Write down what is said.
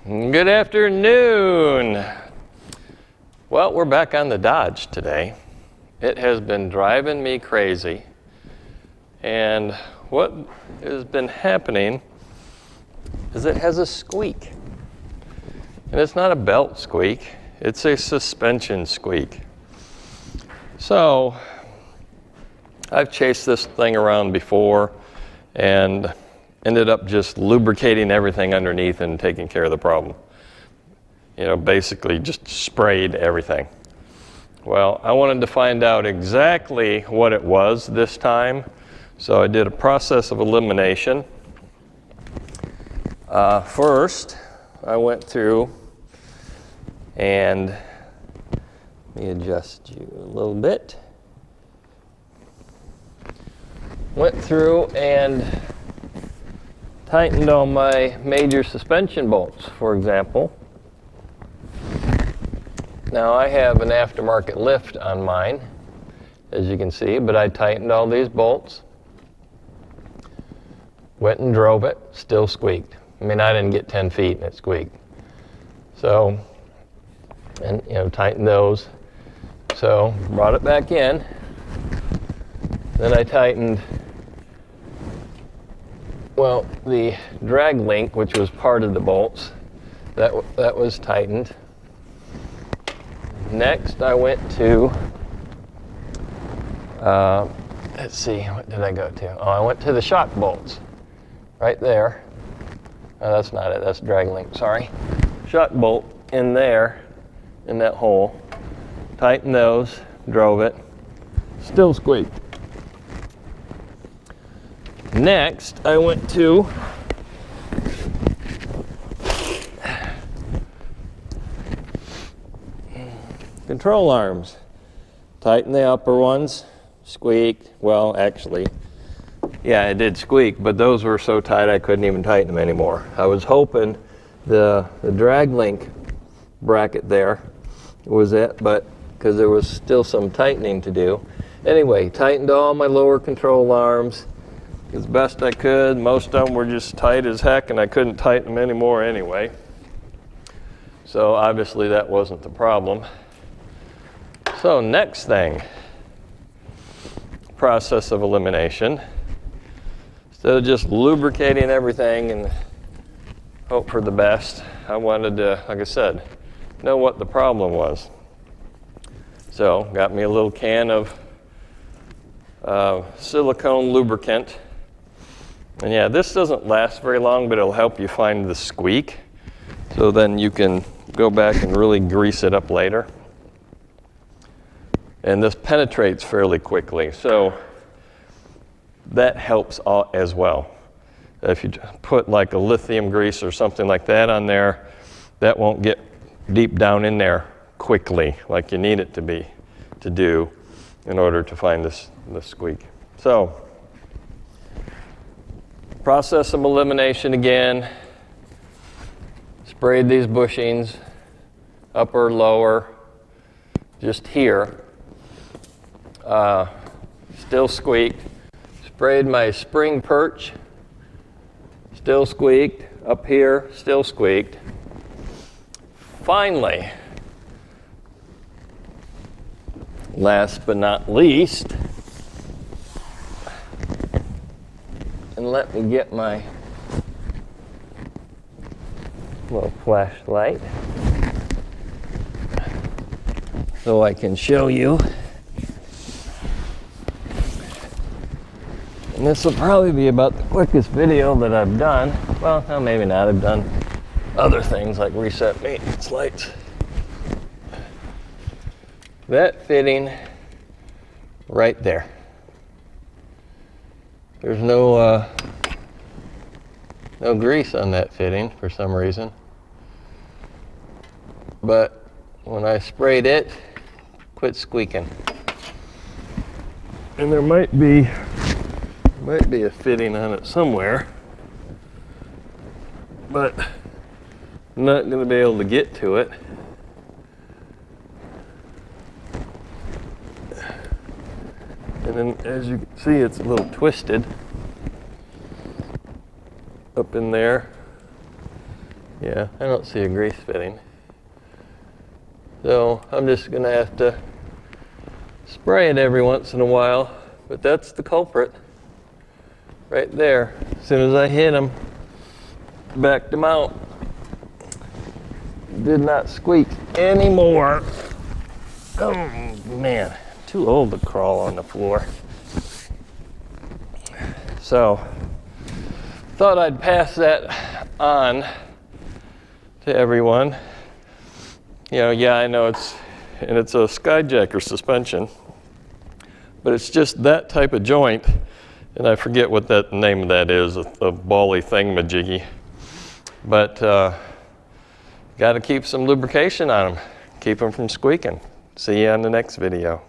Good afternoon. Well, we're back on the Dodge today. It has been driving me crazy. And what has been happening is it has a squeak. And it's not a belt squeak, it's a suspension squeak. So, I've chased this thing around before and ended up just lubricating everything underneath and taking care of the problem. You know, basically just sprayed everything. Well, I wanted to find out exactly what it was this time, so I did a process of elimination. First, I went through and let me adjust you a little bit. Went through and tightened all my major suspension bolts, for example. Now I have an aftermarket lift on mine, as you can see, but I tightened all these bolts. Went and drove it, still squeaked. I mean, I didn't get 10 feet and it squeaked. So, and tightened those. So, brought it back in. Then I tightened, well, the drag link, which was part of the bolts, that was tightened. Next, I went to, let's see, what did I go to? Oh, I went to the shock bolts, right there. Oh, that's not it, that's drag link, sorry. Shock bolt in there, in that hole. Tightened those, drove it, still squeaked. Next, I went to control arms. Tighten the upper ones, squeaked. Well, actually, yeah, it did squeak, but those were so tight I couldn't even tighten them anymore. I was hoping the drag link bracket there was it, but because there was still some tightening to do. Anyway, tightened all my lower control arms as best I could. Most of them were just tight as heck and I couldn't tighten them anymore anyway. So obviously that wasn't the problem. So next thing, process of elimination. Instead of just lubricating everything and hope for the best, I wanted to, like I said, know what the problem was. So got me a little can of silicone lubricant. And yeah, this doesn't last very long, but it'll help you find the squeak. So then you can go back and really grease it up later. And this penetrates fairly quickly, so that helps as well. If you put like a lithium grease or something like that on there, that won't get deep down in there quickly like you need it to do in order to find the squeak. So, process of elimination again. Sprayed these bushings, upper, lower, just here. Still squeaked. Sprayed my spring perch, still squeaked. Up here, still squeaked. Finally, last but not least, and let me get my little flashlight so I can show you. And this will probably be about the quickest video that I've done. Well, no, maybe not. I've done other things like reset maintenance lights. That fitting right there. There's no grease on that fitting for some reason. But when I sprayed it, quit squeaking. And there might be a fitting on it somewhere, but I'm not going to be able to get to it. And then as you can see, it's a little twisted up in there. Yeah, I don't see a grease fitting. So I'm just gonna have to spray it every once in a while, but that's the culprit right there. As soon as I hit them, backed them out. Did not squeak anymore. Oh man, too old to crawl on the floor. So, thought I'd pass that on to everyone. You know, yeah, I know it's a Skyjacker suspension, but it's just that type of joint, and I forget what that name of that is, a bally thingamajiggy. But got to keep some lubrication on them, keep them from squeaking. See you on the next video.